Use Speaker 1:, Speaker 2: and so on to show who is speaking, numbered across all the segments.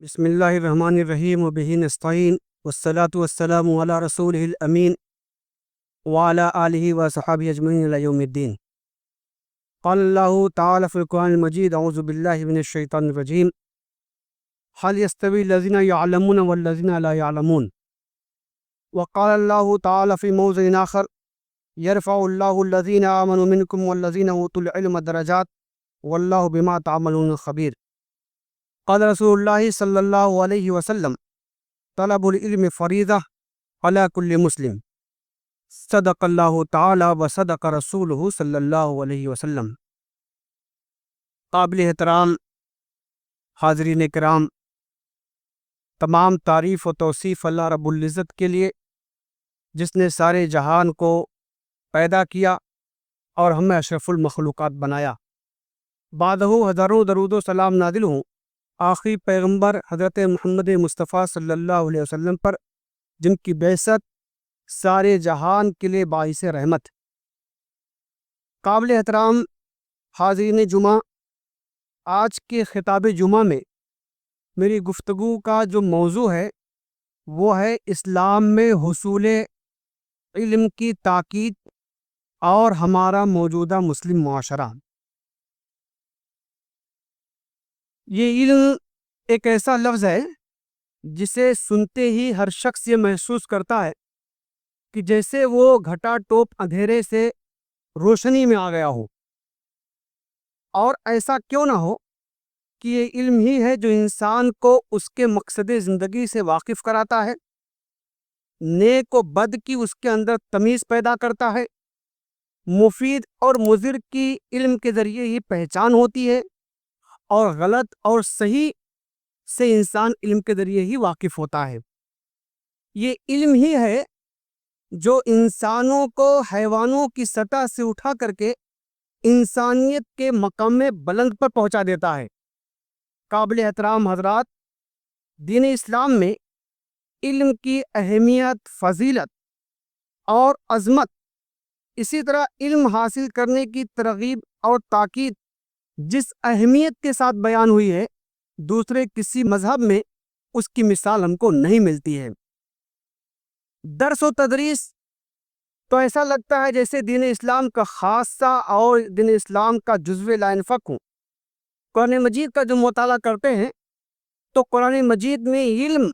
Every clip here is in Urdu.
Speaker 1: بسم اللہ الرحمن الرحیم وبہ نستعین والصلاة والسلام علی رسولہ الامین وعلی آلہ وصحبہ اجمعین الی یوم الدین۔ قال اللہ تعالی فی القرآن المجید اعوذ باللہ من الشیطان الرجیم هل يستوی الذین یعلمون والذین لا یعلمون۔ وقال اللہ تعالی فی موضع آخر یرفع اللہ الذین آمنوا منکم والذین اوتوا العلم درجات واللہ بما تعملون خبیر۔ قال رسول اللہ صلی اللہ علیہ وسلم طلب العلم فریضہ علی کل مسلم۔ صدق اللہ تعالی و صدق رسولہ صلی اللہ علیہ وسلم۔ قابل احترام حاضرین کرام، تمام تعریف و توصیف اللہ رب العزت کے لیے جس نے سارے جہان کو پیدا کیا اور ہمیں اشرف المخلوقات بنایا۔ بعدہ ہزاروں درود و سلام نازل ہوں آخری پیغمبر حضرت محمد مصطفیٰ صلی اللہ علیہ وسلم پر، جن کی بعثت سارے جہان کے لیے باعث رحمت۔ قابل احترام حاضرین جمعہ، آج کے خطاب جمعہ میں میری گفتگو کا جو موضوع ہے وہ ہے اسلام میں حصول علم کی تاکید اور ہمارا موجودہ مسلم معاشرہ۔ یہ علم ایک ایسا لفظ ہے جسے سنتے ہی ہر شخص یہ محسوس کرتا ہے کہ جیسے وہ گھٹا ٹوپ اندھیرے سے روشنی میں آ گیا ہو، اور ایسا کیوں نہ ہو کہ یہ علم ہی ہے جو انسان کو اس کے مقصد زندگی سے واقف کراتا ہے، نیک و بد کی اس کے اندر تمیز پیدا کرتا ہے، مفید اور مضر کی علم کے ذریعے ہی پہچان ہوتی ہے، اور غلط اور صحیح سے انسان علم کے ذریعے ہی واقف ہوتا ہے۔ یہ علم ہی ہے جو انسانوں کو حیوانوں کی سطح سے اٹھا کر کے انسانیت کے مقام بلند پر پہنچا دیتا ہے۔ قابل احترام حضرات، دین اسلام میں علم کی اہمیت، فضیلت اور عظمت، اسی طرح علم حاصل کرنے کی ترغیب اور تاکید جس اہمیت کے ساتھ بیان ہوئی ہے، دوسرے کسی مذہب میں اس کی مثال ہم کو نہیں ملتی ہے۔ درس و تدریس تو ایسا لگتا ہے جیسے دین اسلام کا خاصہ اور دین اسلام کا جزو لا انفک ہوں۔ قرآن مجید کا جو مطالعہ کرتے ہیں تو قرآن مجید میں علم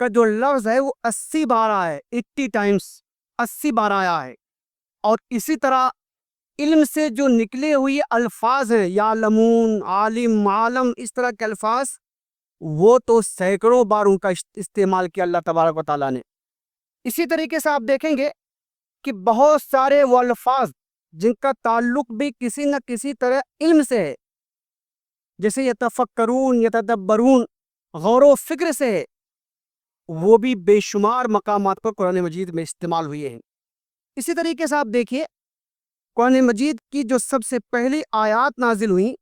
Speaker 1: کا جو لفظ ہے وہ 80 بار آیا ہے، 80 ٹائمز 80 بار آیا ہے۔ اور اسی طرح علم سے جو نکلے ہوئے الفاظ ہیں، یعلمون، عالم، عالم، اس طرح کے الفاظ، وہ تو سینکڑوں بار ان کا استعمال کیا اللہ تبارک و تعالیٰ نے۔ اسی طریقے سے آپ دیکھیں گے کہ بہت سارے وہ الفاظ جن کا تعلق بھی کسی نہ کسی طرح علم سے ہے، جیسے یتفکرون، یتدبرون، غور و فکر سے ہے، وہ بھی بے شمار مقامات پر قرآن مجید میں استعمال ہوئے ہیں۔ اسی طریقے سے آپ دیکھیے قرآن مجید کی جو سب سے پہلی آیات نازل ہوئیں،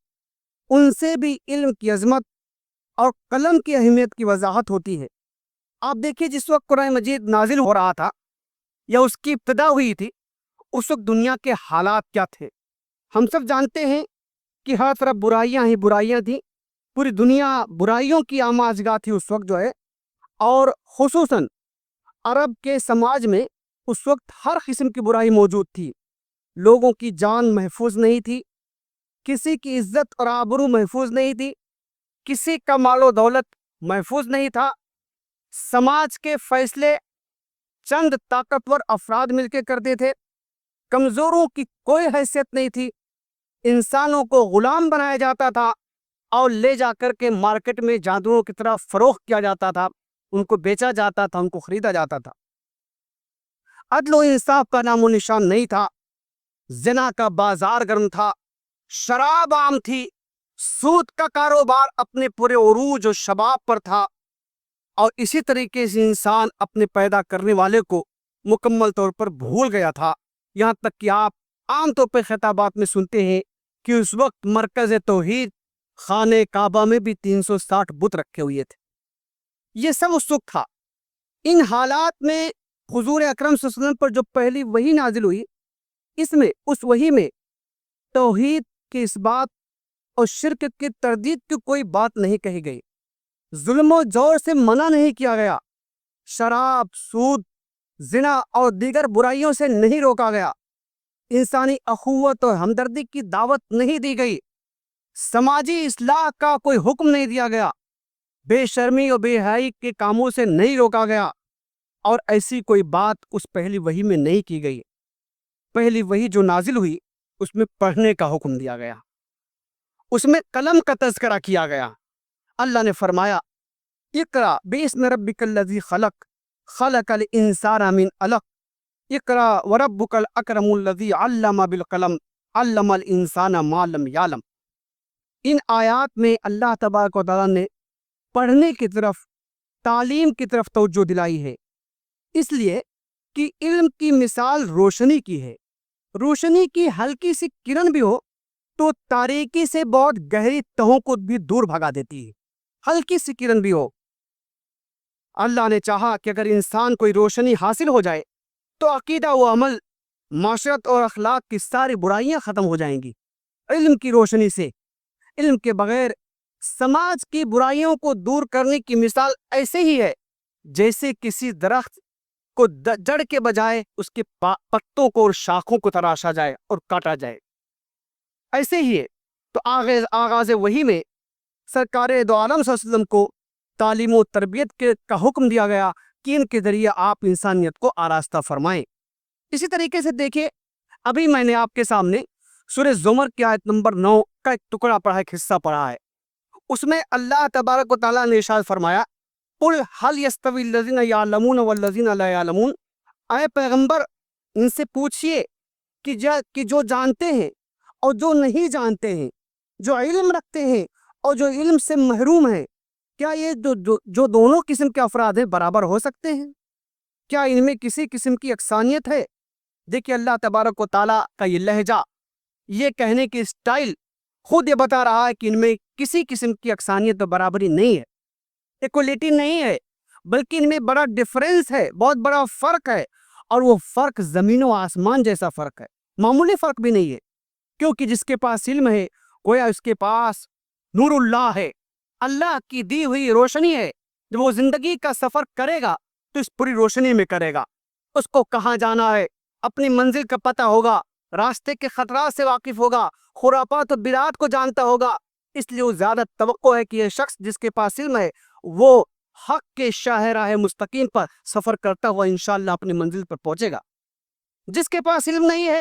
Speaker 1: ان سے بھی علم کی عظمت اور قلم کی اہمیت کی وضاحت ہوتی ہے۔ آپ دیکھیے جس وقت قرآن مجید نازل ہو رہا تھا یا اس کی ابتدا ہوئی تھی، اس وقت دنیا کے حالات کیا تھے؟ ہم سب جانتے ہیں کہ ہر طرف برائیاں ہی برائیاں تھیں، پوری دنیا برائیوں کی آماجگاہ تھی اس وقت جو ہے، اور خصوصاً عرب کے سماج میں اس وقت ہر قسم کی برائی موجود تھی۔ لوگوں کی جان محفوظ نہیں تھی، کسی کی عزت اور آبرو محفوظ نہیں تھی، کسی کا مال و دولت محفوظ نہیں تھا۔ سماج کے فیصلے چند طاقتور افراد مل کے کرتے تھے، کمزوروں کی کوئی حیثیت نہیں تھی، انسانوں کو غلام بنایا جاتا تھا اور لے جا کر کے مارکیٹ میں جادوؤں کی طرح فروخت کیا جاتا تھا، ان کو بیچا جاتا تھا، ان کو خریدا جاتا تھا۔ عدل و انصاف کا نام و نشان نہیں تھا، زنا کا بازار گرم تھا، شراب عام تھی، سود کا کاروبار اپنے پورے عروج و شباب پر تھا، اور اسی طریقے سے انسان اپنے پیدا کرنے والے کو مکمل طور پر بھول گیا تھا۔ یہاں تک کہ آپ عام طور پر خطابات میں سنتے ہیں کہ اس وقت مرکز توحید خانہ کعبہ میں بھی 360 بت رکھے ہوئے تھے۔ یہ سب اس وقت تھا۔ ان حالات میں حضور اکرم صلی اللہ علیہ وسلم پر جو پہلی وحی نازل ہوئی، اس وحی میں توحید کے اس بات اور شرک کی تردید کی کوئی بات نہیں کہی گئی۔ ظلم و جور سے منع نہیں کیا گیا، شراب، سود، زنا اور دیگر برائیوں سے نہیں روکا گیا، انسانی اخوت اور ہمدردی کی دعوت نہیں دی گئی، سماجی اصلاح کا کوئی حکم نہیں دیا گیا، بے شرمی اور بے حیائی کے کاموں سے نہیں روکا گیا، اور ایسی کوئی بات اس پہلی وحی میں نہیں کی گئی۔ پہلی وحی جو نازل ہوئی اس میں پڑھنے کا حکم دیا گیا، اس میں قلم کا تذکرہ کیا گیا۔ اللہ نے فرمایا اقرأ باسم ربک الذی خلق، خلق الانسان من علق، اقرأ وربک الاکرم الذی علم بالقلم، علم الانسان ما لم یعلم۔ ان آیات میں اللہ تبارک و تعالیٰ نے پڑھنے کی طرف، تعلیم کی طرف توجہ دلائی ہے، اس لیے کہ علم کی مثال روشنی کی ہے۔ روشنی کی ہلکی سی کرن بھی ہو تو تاریکی سے بہت گہری تہوں کو بھی دور بھگا دیتی ہے، ہلکی سی کرن بھی ہو۔ اللہ نے چاہا کہ اگر انسان کوئی روشنی حاصل ہو جائے تو عقیدہ و عمل، معاشرت اور اخلاق کی ساری برائیاں ختم ہو جائیں گی۔ علم کی روشنی سے، علم کے بغیر سماج کی برائیوں کو دور کرنے کی مثال ایسے ہی ہے جیسے کسی درخت کو جڑ کے بجائے اس کے پتوں کو اور شاخوں کو تراشا جائے اور کاٹا جائے، ایسے ہی ہے۔ تو آغاز وحی میں سرکار دو عالم صلی اللہ علیہ وسلم کو تعلیم و تربیت کا حکم دیا گیا کہ ان کے ذریعے آپ انسانیت کو آراستہ فرمائیں۔ اسی طریقے سے دیکھیے، ابھی میں نے آپ کے سامنے سورہ زمر کی آیت نمبر 9 کا ایک ٹکڑا پڑھا، ایک حصہ پڑھا ہے۔ اس میں اللہ تبارک و تعالیٰ نے ارشاد فرمایا قل هل يستوي الذين يعلمون والذين لا يعلمون، اے پیغمبر ان سے پوچھئے کہ جو جانتے ہیں اور جو نہیں جانتے ہیں، جو علم رکھتے ہیں اور جو علم سے محروم ہیں، کیا یہ جو دونوں قسم کے افراد ہیں برابر ہو سکتے ہیں؟ کیا ان میں کسی قسم کی یکسانیت ہے؟ دیکھیے اللہ تبارک و تعالیٰ کا یہ لہجہ، یہ کہنے کی اسٹائل خود یہ بتا رہا ہے کہ ان میں کسی قسم کی یکسانیت و برابری نہیں ہے، ایکولیٹی نہیں ہے، بلکہ ان میں بڑا ڈفرینس ہے، بہت بڑا فرق ہے، اور وہ فرق زمین و آسمان جیسا فرق ہے، معمولی فرق بھی نہیں ہے، کیونکہ جس کے پاس علم ہے گویا اس کے پاس نور اللہ ہے، اللہ کی دی ہوئی روشنی ہے۔ جب وہ زندگی کا سفر کرے گا تو اس پوری روشنی میں کرے گا، اس کو کہاں جانا ہے، اپنی منزل کا پتہ ہوگا، راستے کے خطرات سے واقف ہوگا، خرافات و بدعات کو جانتا ہوگا، اس لیے وہ زیادہ توقع ہے کہ یہ شخص جس کے پاس علم ہے وہ حق کے شاہراہ مستقیم پر سفر کرتا ہوا انشاءاللہ اپنی منزل پر پہنچے گا۔ جس کے پاس علم نہیں ہے،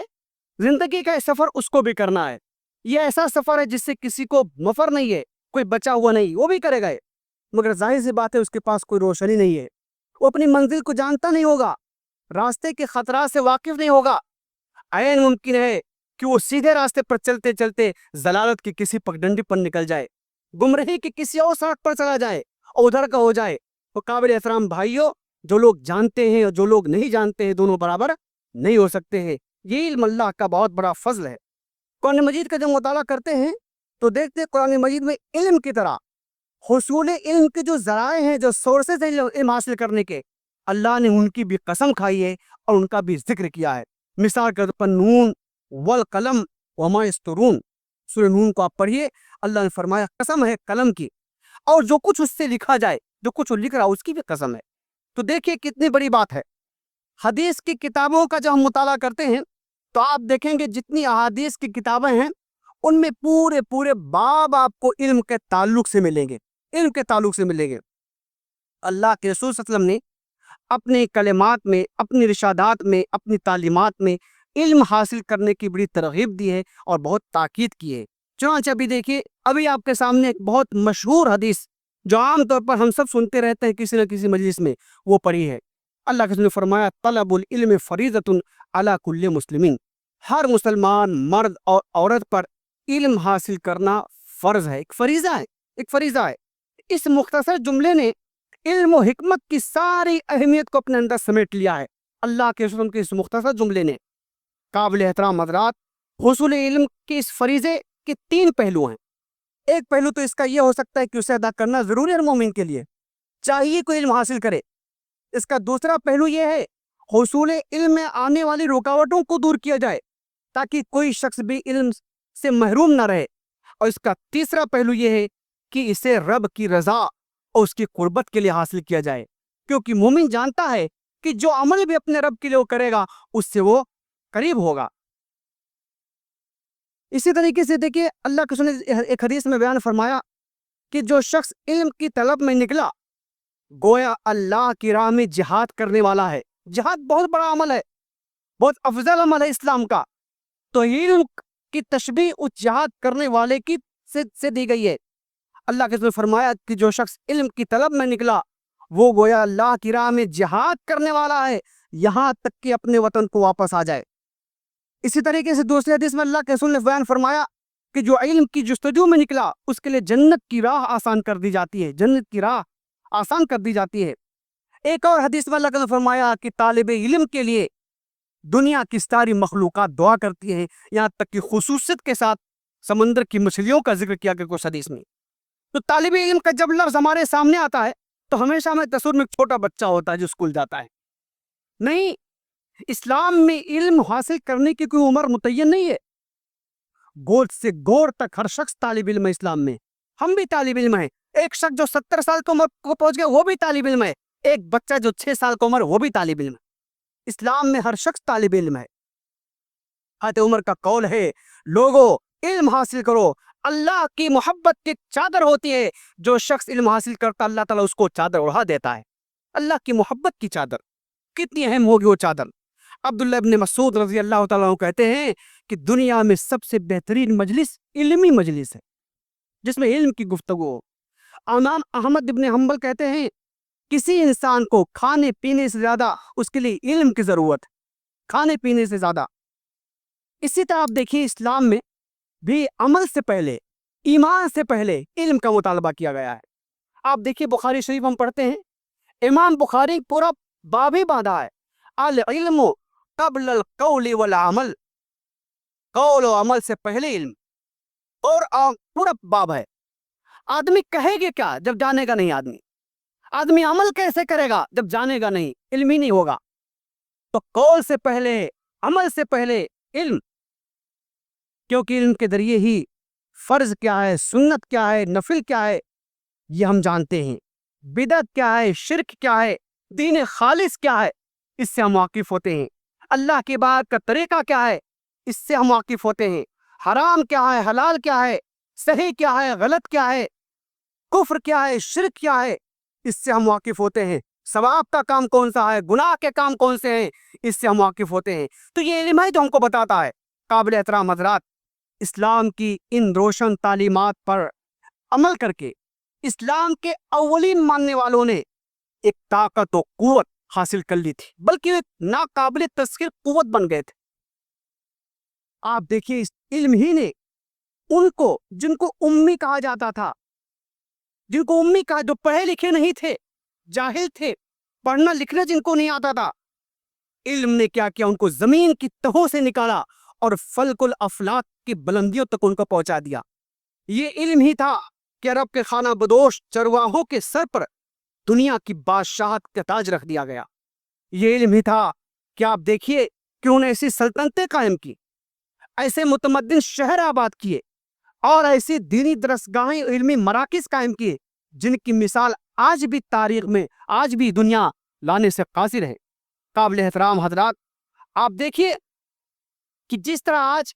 Speaker 1: زندگی کا سفر اس کو بھی کرنا ہے، یہ ایسا سفر ہے جس سے کسی کو مفر نہیں ہے، کوئی بچا ہوا نہیں، وہ بھی کرے گا، مگر ظاہر سی بات ہے اس کے پاس کوئی روشنی نہیں ہے، وہ اپنی منزل کو جانتا نہیں ہوگا، راستے کے خطرات سے واقف نہیں ہوگا، عین ممکن ہے کہ وہ سیدھے راستے پر چلتے چلتے ضلالت کی کسی پگڈنڈی پر نکل جائے، گمراہی کی کسی اور سڑک پر چلا جائے اور ادھر کا ہو جائے۔ تو قابل احترام بھائیوں، جو لوگ جانتے ہیں اور جو لوگ نہیں جانتے ہیں دونوں برابر نہیں ہو سکتے ہیں، یہ علم اللہ کا بہت بڑا فضل ہے۔ قرآن مجید کا جب مطالعہ کرتے ہیں تو دیکھتے ہیں قرآن مجید میں علم کی طرح حصول علم کے جو ذرائع ہیں، جو سورسز ہیں علم حاصل کرنے کے، اللہ نے ان کی بھی قسم کھائی ہے اور ان کا بھی ذکر کیا ہے۔ مثال کے طور پر نون والقلم وما یسطرون، سورہ نون کو آپ پڑھیے، اللہ نے فرمایا قسم ہے قلم کی اور جو کچھ اس سے لکھا جائے، جو کچھ وہ لکھ رہا اس کی بھی قسم ہے۔ تو دیکھیے کتنی بڑی بات ہے۔ حدیث کی کتابوں کا جب ہم مطالعہ کرتے ہیں تو آپ دیکھیں گے جتنی احادیث کی کتابیں ہیں ان میں پورے باب آپ کو علم کے تعلق سے ملیں گے، علم کے تعلق سے ملیں گے۔ اللہ کے رسول صلی اللہ علیہ وسلم نے اپنے کلمات میں، اپنی ارشادات میں، اپنی تعلیمات میں علم حاصل کرنے کی بڑی ترغیب دی ہے اور بہت تاکید کی ہے۔ چنانچہ ابھی دیکھیے، ابھی آپ کے سامنے ایک بہت مشہور حدیث جو عام طور پر ہم سب سنتے رہتے ہیں کسی نہ کسی مجلس میں، وہ پڑھی ہے۔ اللہ کے رسول نے فرمایا طلب العلم فریضۃ علی کل مسلمین، ہر مسلمان مرد اور عورت پر علم حاصل کرنا فرض ہے، ایک فریضہ ہے، ایک فریضہ ہے۔ اس مختصر جملے نے علم و حکمت کی ساری اہمیت کو اپنے اندر سمیٹ لیا ہے۔ اللہ کے رسول کے اس مختصر جملے نے، قابل احترام حضرات، حصول علم کے اس فریضے کے 3 پہلو ہیں۔ ایک پہلو تو اس کا یہ ہو سکتا ہے کہ اسے ادا کرنا ضروری ہے مومن کے لیے، چاہیے کوئی علم حاصل کرے۔ اس کا دوسرا پہلو یہ ہے حصول علم میں آنے والی رکاوٹوں کو دور کیا جائے تاکہ کوئی شخص بھی علم سے محروم نہ رہے، اور اس کا تیسرا پہلو یہ ہے کہ اسے رب کی رضا اور اس کی قربت کے لیے حاصل کیا جائے، کیونکہ مومن جانتا ہے کہ جو عمل بھی اپنے رب کے لیے وہ کرے گا اس سے وہ قریب ہوگا۔ اسی طریقے سے دیکھیے اللہ کے رسول نے ایک حدیث میں بیان فرمایا کہ جو شخص علم کی طلب میں نکلا گویا اللہ کی راہ میں جہاد کرنے والا ہے۔ جہاد بہت بڑا عمل ہے، بہت افضل عمل ہے اسلام کا، تو علم کی تشبیہ اس جہاد کرنے والے کی سے دی گئی ہے۔ اللہ کے رسول نے فرمایا کہ جو شخص علم کی طلب میں نکلا وہ گویا اللہ کی راہ میں جہاد کرنے والا ہے یہاں تک کہ اپنے وطن کو واپس آ جائے۔ اسی طریقے سے دوسرے حدیث میں اللہ کے رسول نے بیان فرمایا کہ جو علم کی جستجو میں نکلا اس کے لیے جنت کی راہ آسان کر دی جاتی ہے، جنت کی راہ آسان کر دی جاتی ہے۔ ایک اور حدیث میں اللہ کے رسول نے فرمایا کہ طالب علم کے لیے دنیا کی ساری مخلوقات دعا کرتی ہیں، یہاں تک کہ خصوصیت کے ساتھ سمندر کی مچھلیوں کا ذکر کیا گیا کچھ حدیث میں۔ تو طالب علم کا جب لفظ ہمارے سامنے آتا ہے تو ہمیشہ ہمیں تصور میں ایک چھوٹا بچہ ہوتا ہے جو اسکول جاتا ہے۔ نہیں، اسلام میں علم حاصل کرنے کی کوئی عمر متعین نہیں ہے، گود سے گور تک ہر شخص طالب علم ہے۔ اسلام میں ہم بھی طالب علم ہیں، ایک شخص جو 70 سال کی عمر کو پہنچ گیا وہ بھی طالب علم ہے، ایک بچہ جو 6 سال کی عمر وہ بھی طالب علم ہے۔ اسلام میں ہر شخص طالب علم ہے۔ حضرت عمر کا قول ہے لوگو علم حاصل کرو، اللہ کی محبت کی چادر ہوتی ہے، جو شخص علم حاصل کرتا اللہ تعالیٰ اس کو چادر اڑا دیتا ہے۔ اللہ کی محبت کی چادر، کتنی اہم ہوگی وہ چادر۔ عبداللہ ابن مسعود رضی اللہ تعالیٰ عنہ کہتے ہیں کہ دنیا میں سب سے بہترین مجلس علمی مجلس ہے جس میں علم کی گفتگو ہو۔ امام احمد ابن حنبل کہتے ہیں کسی انسان کو کھانے پینے سے زیادہ اس کے لیے علم کی ضرورت، کھانے پینے سے زیادہ۔ اسی طرح آپ دیکھیے اسلام میں بھی عمل سے پہلے، ایمان سے پہلے علم کا مطالبہ کیا گیا ہے۔ آپ دیکھیے بخاری شریف ہم پڑھتے ہیں، امام بخاری پورا باب ہی باندھا ہے، العلم قبل القول والعمل، قول و عمل سے پہلے علم، اور پورا باب ہے۔ آدمی کہے گا کیا جب جانے گا نہیں؟ آدمی عمل کیسے کرے گا جب جانے گا نہیں، علم ہی نہیں ہوگا؟ تو قول سے پہلے، عمل سے پہلے علم، کیونکہ علم کے ذریعے ہی فرض کیا ہے، سنت کیا ہے، نفل کیا ہے یہ ہم جانتے ہیں، بدعت کیا ہے، شرک کیا ہے، دین خالص کیا ہے اس سے ہم واقف ہوتے ہیں، اللہ کی بات کا طریقہ کیا ہے اس سے ہم واقف ہوتے ہیں، حرام کیا ہے، حلال کیا ہے، صحیح کیا ہے، غلط کیا ہے، کفر کیا ہے، شرک کیا ہے اس سے ہم واقف ہوتے ہیں، ثواب کا کام کون سا ہے، گناہ کے کام کون سے ہیں اس سے ہم واقف ہوتے ہیں۔ تو یہ علم ہے جو ہم کو بتاتا ہے۔ قابل احترام حضرات، اسلام کی ان روشن تعلیمات پر عمل کر کے اسلام کے اولین ماننے والوں نے ایک طاقت و قوت حاصل کر لی تھی، بلکہ ایک ناقابل تذکیر قوت بن گئے تھے۔ آپ دیکھیے اس علم ہی نے ان کو جن کو امی کہا جاتا تھا، جن کو امی کہا، جو پڑھے لکھے نہیں تھے، جاہل تھے، پڑھنا لکھنا جن کو نہیں آتا تھا، علم نے کیا کیا؟ ان کو زمین کی تہوں سے نکالا اور فلک الافلاک کی بلندیوں تک ان کو پہنچا دیا۔ یہ علم ہی تھا کہ عرب کے خانہ بدوش چرواہوں کے سر پر دنیا کی بادشاہت کا تاج رکھ دیا گیا۔ یہ علم ہی تھا کہ آپ دیکھیے کہ انہوں نے ایسی سلطنتیں قائم کی، ایسے متمدن شہر آباد کیے، اور ایسی دینی درسگاہیں، علمی مراکز قائم کیے جن کی مثال آج بھی تاریخ میں، آج بھی دنیا لانے سے قاصر ہے۔ قابل احترام حضرات، آپ دیکھیے کہ جس طرح آج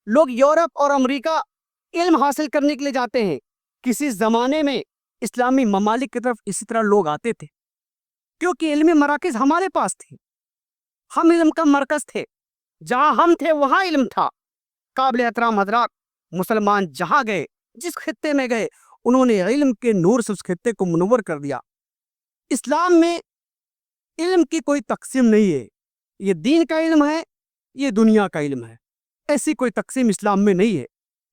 Speaker 1: لوگ یورپ اور امریکہ علم حاصل کرنے کے لیے جاتے ہیں، کسی زمانے میں اسلامی ممالک کی طرف اسی طرح لوگ آتے تھے، کیونکہ علمی مراکز ہمارے پاس تھے، ہم علم کا مرکز تھے، جہاں ہم تھے وہاں علم تھا۔ قابل احترام حضرات، مسلمان جہاں گئے، جس خطے میں گئے، انہوں نے علم کے نور سے اس خطے کو منور کر دیا۔ اسلام میں علم کی کوئی تقسیم نہیں ہے، یہ دین کا علم ہے، یہ دنیا کا علم ہے، ایسی کوئی تقسیم اسلام میں نہیں ہے،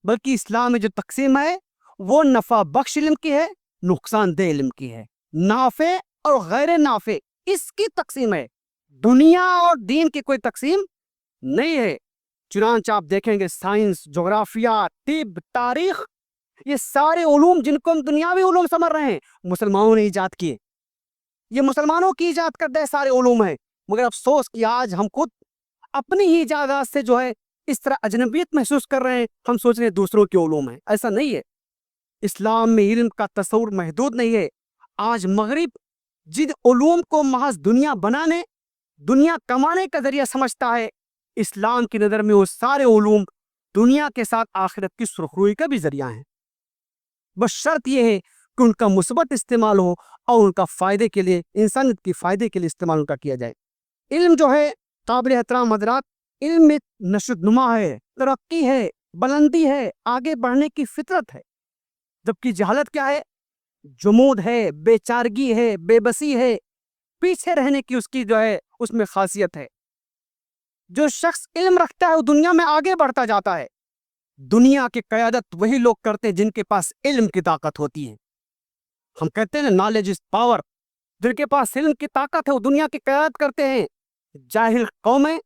Speaker 1: بلکہ اسلام میں جو تقسیم ہے وہ نفع بخش علم کی ہے، نقصان دہ علم کی ہے، نافع اور غیر نافع اس کی تقسیم ہے، دنیا اور دین کی کوئی تقسیم نہیں ہے۔ چنانچہ آپ دیکھیں گے سائنس، جغرافیہ، طب، تاریخ، یہ سارے علوم جن کو ہم دنیاوی علوم سمجھ رہے ہیں مسلمانوں نے ایجاد کیے، یہ مسلمانوں کی ایجاد کردہ سارے علوم ہیں، مگر افسوس کہ آج ہم خود اپنی ہی ایجادات سے جو ہے اس طرح اجنبیت محسوس کر رہے ہیں، ہم سوچ رہے ہیں دوسروں کے علوم ہیں، ایسا نہیں ہے۔ اسلام میں علم کا تصور محدود نہیں ہے، آج مغرب جن علوم کو محض دنیا بنانے دنیا کمانے کا ذریعہ سمجھتا ہے، اسلام کی نظر میں وہ سارے علوم دنیا کے ساتھ آخرت کی سرخروئی کا بھی ذریعہ ہیں۔ بس شرط یہ ہے کہ ان کا مثبت استعمال ہو اور ان کا فائدے کے لیے، انسانیت کی فائدے کے لیے استعمال ان کا کیا جائے۔ علم جو ہے قابل احترام حضرات، علم میں نشو نما ہے، ترقی ہے، بلندی ہے، آگے بڑھنے کی فطرت ہے، جبکہ جہالت کیا ہے؟ جمود ہے، بے چارگی ہے، بے بسی ہے، پیچھے رہنے کی اس کی جو ہے اس میں خاصیت ہے۔ جو شخص علم رکھتا ہے وہ دنیا میں آگے بڑھتا جاتا ہے۔ دنیا کی قیادت وہی لوگ کرتے ہیں جن کے پاس علم کی طاقت ہوتی ہے۔ ہم کہتے ہیں نا نالج از پاور، جن کے پاس علم کی طاقت ہے وہ دنیا کی قیادت کرتے ہیں۔ جاہل قومیں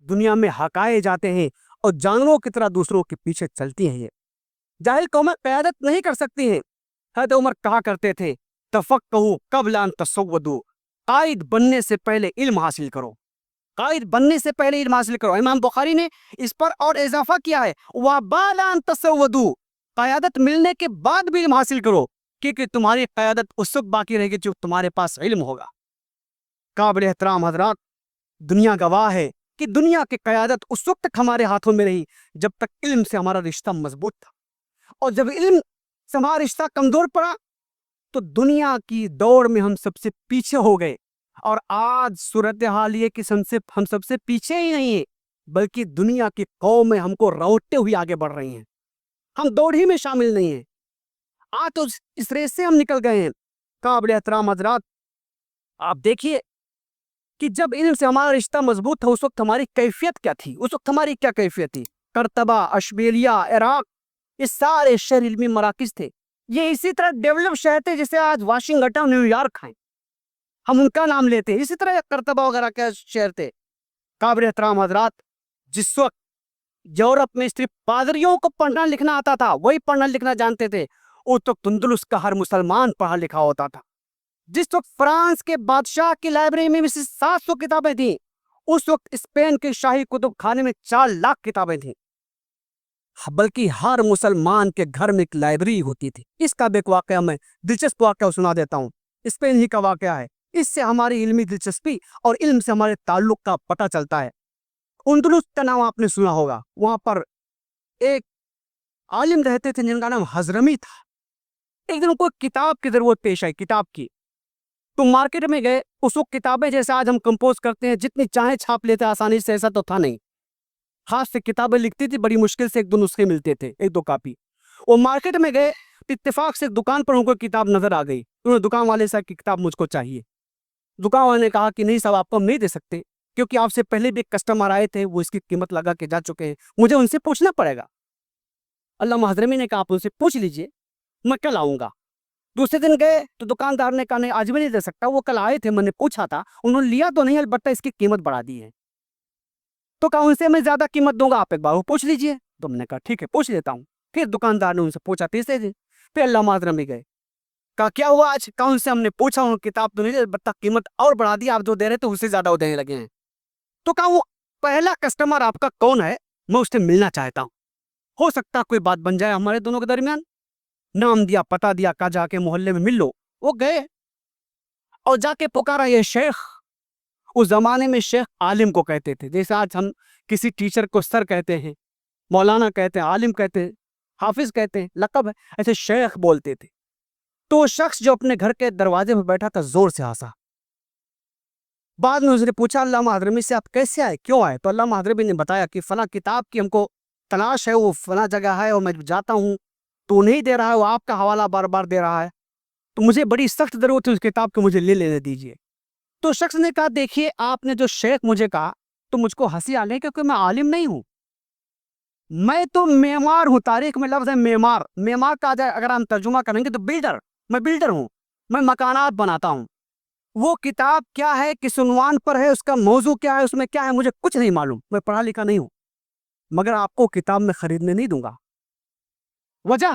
Speaker 1: دنیا میں ہکائے جاتے ہیں اور جانوروں کی طرح دوسروں کے پیچھے چلتی ہیں۔ یہ جاہل قومیں قیادت نہیں کر سکتی ہیں۔ حضرت عمر کہا کرتے تھے تفقہوا قبل ان تسودوا، قائد بننے سے پہلے علم حاصل کرو، قائد بننے سے پہلے علم حاصل کرو۔ امام بخاری نے اس پر اور اضافہ کیا ہے وَبَعْدَ أَن تَسَوَّدُوا، قیادت ملنے کے بعد بھی علم حاصل کرو، کیونکہ تمہاری قیادت اس وقت باقی رہے گی جو تمہارے پاس علم ہوگا۔ قابل احترام حضرات، دنیا گواہ ہے کہ دنیا کی قیادت اس وقت تک ہمارے ہاتھوں میں رہی جب تک علم سے ہمارا رشتہ مضبوط تھا، اور جب علم سے ہمارا رشتہ کمزور پڑا تو دنیا کی دوڑ میں ہم سب سے پیچھے ہو گئے۔ اور آج صورتحال یہ کہ ہم سب سے پیچھے ہی نہیں ہیں، بلکہ دنیا کی قومیں ہم کو روٹتے ہوئے آگے بڑھ رہی ہیں، ہم دوڑ ہی میں شامل نہیں ہیں۔ آج تو اس ریس سے ہم نکل گئے ہیں۔ قابل احترام حضرات، آپ دیکھیے کہ جب علم سے ہمارا رشتہ مضبوط تھا اس وقت ہماری کیفیت کیا تھی، اس وقت ہماری کیا کیفیت تھی؟ کرتبہ، اشبیلیہ، عراق، یہ سارے شہر علمی مراکز تھے۔ یہ اسی طرح ڈیولپ شہر تھے جیسے آج واشنگٹن، نیو یارک ہیں، ہم ان کا نام لیتے ہیں، اسی طرح کرتبہ وغیرہ کے شہر تھے۔ قابل احترام حضرات، جس وقت یورپ میں صرف پادریوں کو پڑھنا لکھنا آتا تھا، وہی پڑھنا لکھنا جانتے تھے، اس وقت اندلس کا ہر مسلمان پڑھا لکھا ہوتا تھا۔ جس وقت فرانس کے بادشاہ کی لائبریری میں 700 کتابیں تھیں، اس وقت اسپین کے شاہی کتب خانے میں 4 لاکھ کتابیں تھیں، بلکہ ہر مسلمان کے گھر میں ایک لائبریری ہوتی تھی۔ اس کا بھی ایک واقعہ میں دلچسپ واقعہ سنا دیتا ہوں، اسپین ہی کا واقعہ ہے، اس سے ہماری علمی دلچسپی اور علم سے ہمارے تعلق کا پتہ چلتا ہے۔ اندلس کا نام آپ نے سنا ہوگا، وہاں پر ایک عالم رہتے تھے جن کا نام حضرمی تھا۔ ایک دن کو کتاب کی ضرورت پیش آئی، کتاب کی، تو مارکیٹ میں گئے۔ اس وقت کتابیں جیسے آج ہم کمپوز کرتے ہیں جتنی چاہیں چھاپ لیتے آسانی سے، ایسا تو تھا نہیں، ہاتھ سے کتابیں لکھتی تھی، بڑی مشکل سے 1-2 نسخے ملتے تھے، 1-2 کاپی۔ وہ مارکیٹ میں گئے، اتفاق سے دکان پر ان کو کتاب نظر آ گئی، انہوں نے دکان والے سے کی کتاب مجھ کو چاہیے۔ دکان والے نے کہا کہ نہیں صاحب، آپ کو ہم نہیں دے سکتے، کیونکہ آپ سے پہلے بھی ایک کسٹمر آئے تھے، وہ اس کی قیمت لگا کے جا چکے ہیں، مجھے ان سے پوچھنا پڑے گا۔ علامہ حضرمی نے کہا آپ ان سے پوچھ لیجئے، میں کل آؤں گا۔ دوسرے دن گئے تو دکاندار نے کہا نہیں آج بھی نہیں دے سکتا، وہ کل آئے تھے، میں نے پوچھا تھا، انہوں نے لیا تو نہیں، البتہ اس کی قیمت بڑھا دی ہے۔ تو کہا ان سے میں زیادہ قیمت دوں گا، آپ ایک بار وہ پوچھ لیجئے۔ تو میں نے کہا ٹھیک ہے، پوچھ لیتا ہوں۔ پھر دکاندار نے ان سے پوچھا تیسرے دن، پھر علامہ حضرمی گئے، کہا کیا ہوا آج؟ کہا ان سے ہم نے پوچھا، انہوں نے کتاب تو نہیں، البتہ قیمت اور بڑھا دی، آپ جو دے رہے تھے اس سے زیادہ وہ دینے لگے ہیں۔ تو کہا وہ پہلا کسٹمر آپ کا کون ہے؟ میں اس سے ملنا چاہتا ہوں، ہو سکتا کوئی بات بن جائے ہمارے دونوں کے درمیان۔ نام دیا، پتہ دیا، کہا جا کے محلے میں مل لو۔ وہ گئے اور جا کے پکارا یہ شیخ۔ اس زمانے میں شیخ عالم کو کہتے تھے، جیسے آج ہم کسی ٹیچر کو سر کہتے ہیں، مولانا کہتے ہیں، عالم کہتے ہیں، حافظ کہتے ہیں، لقب ہے، ایسے شیخ بولتے تھے۔ تو وہ شخص جو اپنے گھر کے دروازے پر بیٹھا تھا زور سے ہنسا۔ بعد میں اس نے پوچھا علامہ حضرمی سے آپ کیسے آئے، کیوں آئے؟ تو علامہ حضرمی نے بتایا کہ فلاں کتاب کی ہم کو تلاش ہے، وہ فلاں جگہ ہے اور میں جاتا ہوں تو نہیں دے رہا ہے، وہ آپ کا حوالہ بار بار دے رہا ہے، تو مجھے بڑی سخت ضرورت ہے اس کتاب کو، مجھے لے لینے دیجیے۔ تو شخص نے کہا دیکھیے آپ نے جو شیخ مجھے کہا تو مجھ کو ہنسی آ گئی، کیونکہ میں عالم نہیں ہوں، میں تو معمار ہوں۔ تاریخ میں لفظ ہے معمار، معمار کا اگر ہم ترجمہ کریں گے تو بلڈر، میں بلڈر ہوں، میں مکانات بناتا ہوں۔ وہ کتاب کیا ہے، کس عنوان پر ہے، اس کا موضوع کیا ہے، اس میں کیا ہے، مجھے کچھ نہیں معلوم، میں پڑھا لکھا نہیں ہوں، مگر آپ کو کتاب میں خریدنے نہیں دوں گا۔ وجہ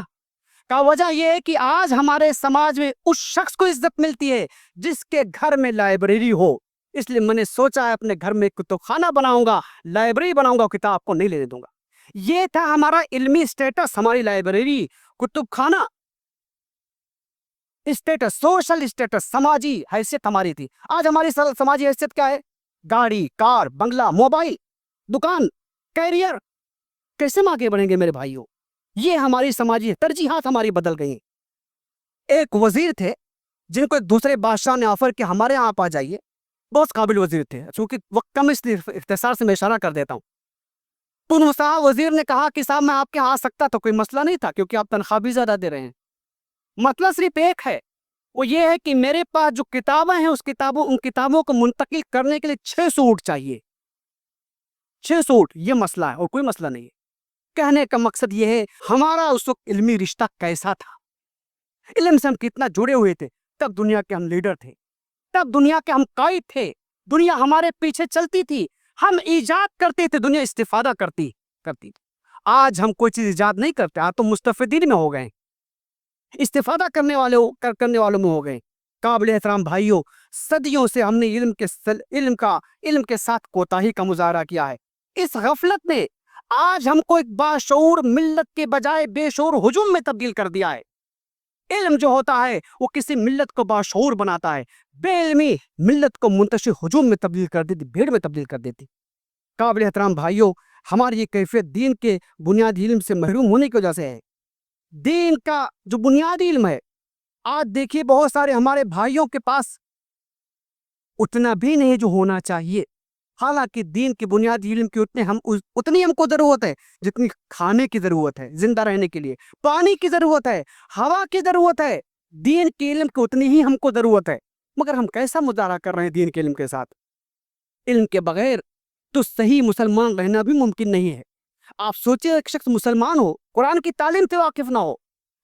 Speaker 1: کا وجہ یہ ہے کہ آج ہمارے سماج میں اس شخص کو عزت ملتی ہے جس کے گھر میں لائبریری ہو، اس لیے میں نے سوچا ہے اپنے گھر میں کتب خانہ بناؤں گا، لائبریری بناؤں گا، کتاب کو نہیں لینے دوں گا۔ یہ تھا ہمارا علمی سٹیٹس، ہماری لائبریری، کتب خانہ۔ اسٹیٹس، سوشل اسٹیٹس، سماجی حیثیت ہماری تھی. آج ہماری سماجی حیثیت کیا ہے؟ گاڑی، کار، بنگلہ، موبائل، دکان، کیریئر. کیسے ہم آگے بڑھیں گے میرے بھائیوں؟ یہ ہماری سماجی ترجیحات ہماری بدل گئی. ایک وزیر تھے جن کو ایک دوسرے بادشاہ نے آفر کہ ہمارے یہاں آپ آ جائیے. بہت قابل وزیر تھے، چونکہ وقت کم اس لیے اختصار سے میں اشارہ کر دیتا ہوں. تو ان صاحب وزیر نے کہا کہ صاحب میں آپ کے یہاں آ سکتا تو کوئی مسئلہ نہیں تھا، کیونکہ آپ تنخواہ بھی زیادہ دے رہے ہیں. مسئلہ صرف ایک ہے، وہ یہ ہے کہ میرے پاس جو کتابیں ہیں ان کتابوں کو منتقل کرنے کے لیے 600 اونٹ چاہیے. 600 اونٹ، یہ مسئلہ ہے اور کوئی مسئلہ نہیں ہے. کہنے کا مقصد یہ ہے ہمارا اس وقت علمی رشتہ کیسا تھا، علم سے ہم کتنا جڑے ہوئے تھے. تب دنیا کے ہم لیڈر تھے، تب دنیا کے ہم قائد تھے. دنیا ہمارے پیچھے چلتی تھی، ہم ایجاد کرتے تھے، دنیا استفادہ کرتی. آج ہم کوئی چیز ایجاد نہیں کرتے، آج تو مستفیدین میں ہو گئے، استفادہ کرنے والوں میں ہو گئے. قابل احترام بھائیوں، صدیوں سے ہم نے علم کے ساتھ کوتاہی کا مظاہرہ کیا ہے. اس غفلت نے آج ہم کو ایک باشعور ملت کے بجائے بے شعور ہجوم میں تبدیل کر دیا ہے. علم جو ہوتا ہے وہ کسی ملت کو باشعور بناتا ہے، بے علمی ملت کو منتشر ہجوم میں تبدیل کر دیتی، بھیڑ میں تبدیل کر دیتی. قابل احترام بھائیوں، ہماری یہ کیفیت دین کے بنیادی علم سے محروم ہونے کی وجہ سے ہے. دین کا جو بنیادی علم ہے، آج دیکھیے بہت سارے ہمارے بھائیوں کے پاس اتنا بھی نہیں جو ہونا چاہیے. حالانکہ دین کے بنیادی علم کی اتنی ہم کو ضرورت ہے جتنی کھانے کی ضرورت ہے، زندہ رہنے کے لیے پانی کی ضرورت ہے، ہوا کی ضرورت ہے. دین کے علم کی اتنی ہی ہم کو ضرورت ہے، مگر ہم کیسا مظاہرہ کر رہے ہیں دین کے علم کے ساتھ؟ علم کے بغیر تو صحیح مسلمان رہنا بھی ممکن نہیں ہے. آپ سوچیں، ایک شخص مسلمان ہو، قرآن کی تعلیم سے واقف نہ ہو،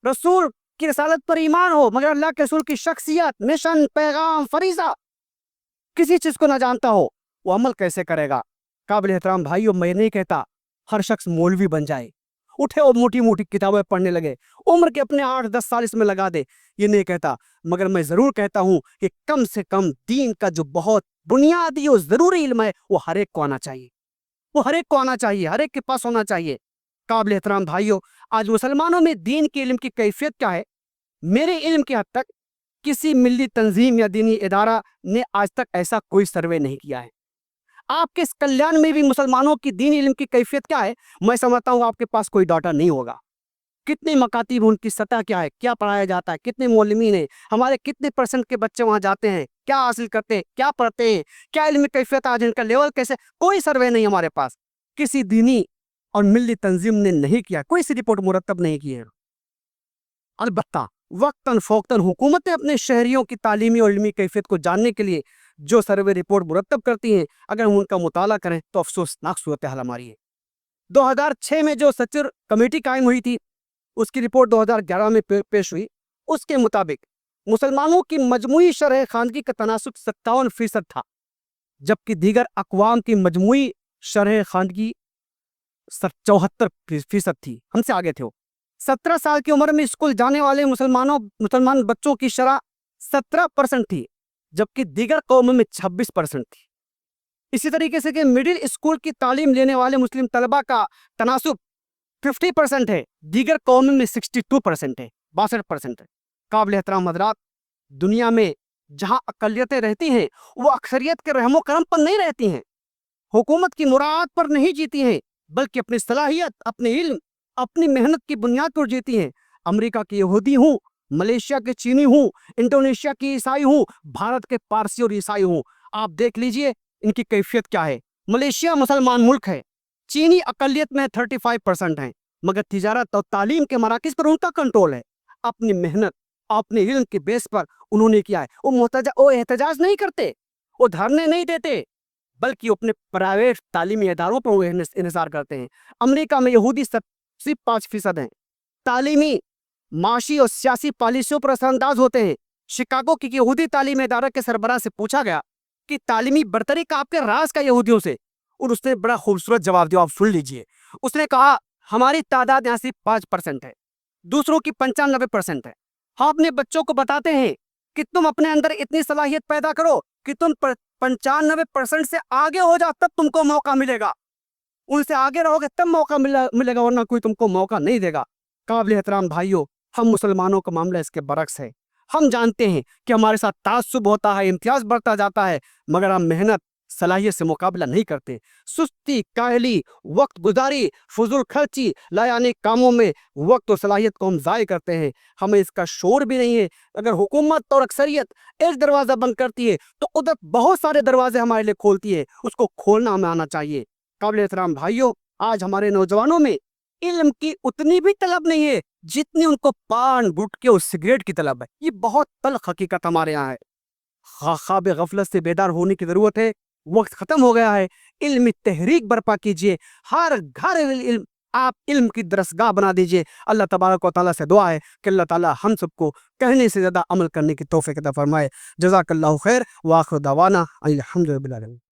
Speaker 1: رسول کی رسالت پر ایمان ہو، مگر اللہ کے رسول کی شخصیت، مشن، پیغام، فریضہ کسی چیز کو نہ جانتا ہو، وہ عمل کیسے کرے گا؟ قابل احترام بھائیو، میں نہیں کہتا ہر شخص مولوی بن جائے، اٹھے اور موٹی موٹی کتابیں پڑھنے لگے، عمر کے اپنے 8-10 سال اس میں لگا دے، یہ نہیں کہتا. مگر میں ضرور کہتا ہوں کہ کم سے کم دین کا جو بہت بنیادی اور ضروری علم ہے وہ ہر ایک کو آنا چاہیے، ہر ایک کے پاس ہونا چاہیے. قابل احترام بھائیو، آج مسلمانوں میں دین کے علم کی کیفیت کیا ہے؟ میرے علم کی حد تک کسی ملی تنظیم یا دینی ادارہ نے آج تک ایسا کوئی سروے نہیں کیا ہے. آپ کے اس کلیان میں بھی مسلمانوں کی دین علم کی کیفیت کیا ہے؟ میں سمجھتا ہوں آپ کے پاس کوئی ڈاٹا نہیں ہوگا. کتنے مکاتب، ان کی سطح کیا ہے، کیا پڑھایا جاتا ہے، کتنے معلمین ہیں، ہمارے کتنے % کے بچے وہاں جاتے ہیں، کیا حاصل کرتے ہیں، کیا پڑھتے ہیں، کیا علمی کیفیت آج ان کا لیول کیسے؟ کوئی سروے نہیں ہمارے پاس. کسی دینی اور ملی تنظیم نے نہیں کیا، کوئی سی رپورٹ مرتب نہیں کی ہے. البتہ وقتاً فوقتاً حکومتیں اپنے شہریوں کی تعلیمی اور علمی کیفیت کو جاننے کے لیے جو سروے رپورٹ مرتب کرتی ہیں، اگر ہم ان کا مطالعہ کریں تو افسوسناک صورتحال ہماری ہے. 2006 میں جو سچر کمیٹی قائم ہوئی تھی، اس کی رپورٹ 2011 میں پیش ہوئی. اس کے مطابق مسلمانوں کی مجموعی شرح خواندگی کا تناسب 57% تھا، جبکہ دیگر اقوام کی مجموعی شرح خواندگی 74% تھی. ہم سے آگے تھے. وہ 17 سال کی عمر میں اسکول جانے والے مسلمان بچوں کی شرح 17% تھی، جبکہ دیگر قوموں میں 26% تھی. اسی طریقے سے کہ مڈل اسکول کی تعلیم لینے والے مسلم طلبہ کا تناسب 50% ہے، دیگر قوموں میں 62% ہے، 62% ہے. قابل احترام حضرات، دنیا میں جہاں اقلیتیں رہتی ہیں وہ اکثریت کے رحم و کرم پر نہیں رہتی ہیں، حکومت کی مراعات پر نہیں جیتی ہیں، بلکہ اپنی صلاحیت، اپنے علم، اپنی محنت کی بنیاد پر جیتی ہیں. امریکہ کے یہودی ہوں، ملیشیا کے چینی ہوں، انڈونیشیا کی عیسائی ہوں، بھارت کے پارسی اور عیسائی ہوں، آپ دیکھ لیجئے ان کی کیفیت کیا ہے. ملیشیا مسلمان ملک ہے، چینی اقلیت میں 35% ہیں، مگر تجارت اور تعلیم کے مراکز پر ان کا کنٹرول ہے. اپنی محنت، اپنے علم کے بیس پر انہوں نے کیا ہے، وہ احتجاج نہیں کرتے، وہ دھرنے نہیں دیتے، بلکہ اپنے پرائیویٹ تعلیمی اداروں پر وہ انحصار کرتے ہیں. امریکہ میں یہودی صرف 5% ہیں، تعلیمی، معاشی اور سیاسی پالیسیوں پر اثر انداز ہوتے ہیں. شکاگو کی یہودی تعلیمی ادارہ کے سربراہ سے پوچھا گیا کہ تعلیمی برتری کا آپ کے راز کا یہودیوں سے، اور اس نے بڑا خوبصورت جواب دیا، آپ سن لیجئے. اس نے کہا ہماری تعداد یہاں صرف 5% ہے، دوسروں کی 95% ہے. ہم اپنے بچوں کو بتاتے ہیں کہ تم اپنے اندر اتنی صلاحیت پیدا کرو کہ تم 95% سے آگے ہو جاؤ، تب تم کو موقع ملے گا. ان سے آگے رہو گے تب موقع ملے گا، ورنہ کوئی تم کو موقع نہیں دے گا. قابل احترام بھائیوں، ہم مسلمانوں کا معاملہ اس کے برعکس ہے. ہم جانتے ہیں کہ ہمارے ساتھ تعصب ہوتا ہے، امتیاز بڑھتا جاتا ہے، مگر ہم محنت صلاحیت سے مقابلہ نہیں کرتے۔ سستی، کاہلی، وقت گزاری، فضول خرچی، لایعنی کاموں میں وقت و صلاحیت کو ہم ضائع کرتے ہیں، ہمیں اس کا شعور بھی نہیں ہے۔ اگر حکومت اور اکثریت ایک دروازہ بند کرتی ہے تو ادھر بہت سارے دروازے ہمارے لیے کھولتی ہے، اس کو کھولنا ہمیں آنا چاہیے۔ قابل احترام بھائیوں، آج ہمارے نوجوانوں میں علم کی اتنی بھی طلب نہیں ہے جتنی ان کو پان، گٹکے اور سگریٹ کی طلب ہے۔ یہ بہت تلخ حقیقت ہمارے یہاں ہے۔ خواب غفلت سے بیدار ہونے کی ضرورت ہے، وقت ختم ہو گیا ہے۔ علمی تحریک برپا کیجئے، ہر گھر علم آپ علم کی درسگاہ بنا دیجئے۔ اللہ تبارک و تعالیٰ سے دعا ہے کہ اللہ تعالیٰ ہم سب کو کہنے سے زیادہ عمل کرنے کی توفیق عطا فرمائے۔ جزاک اللہ خیر، وآخر دعوانا الحمد للہ۔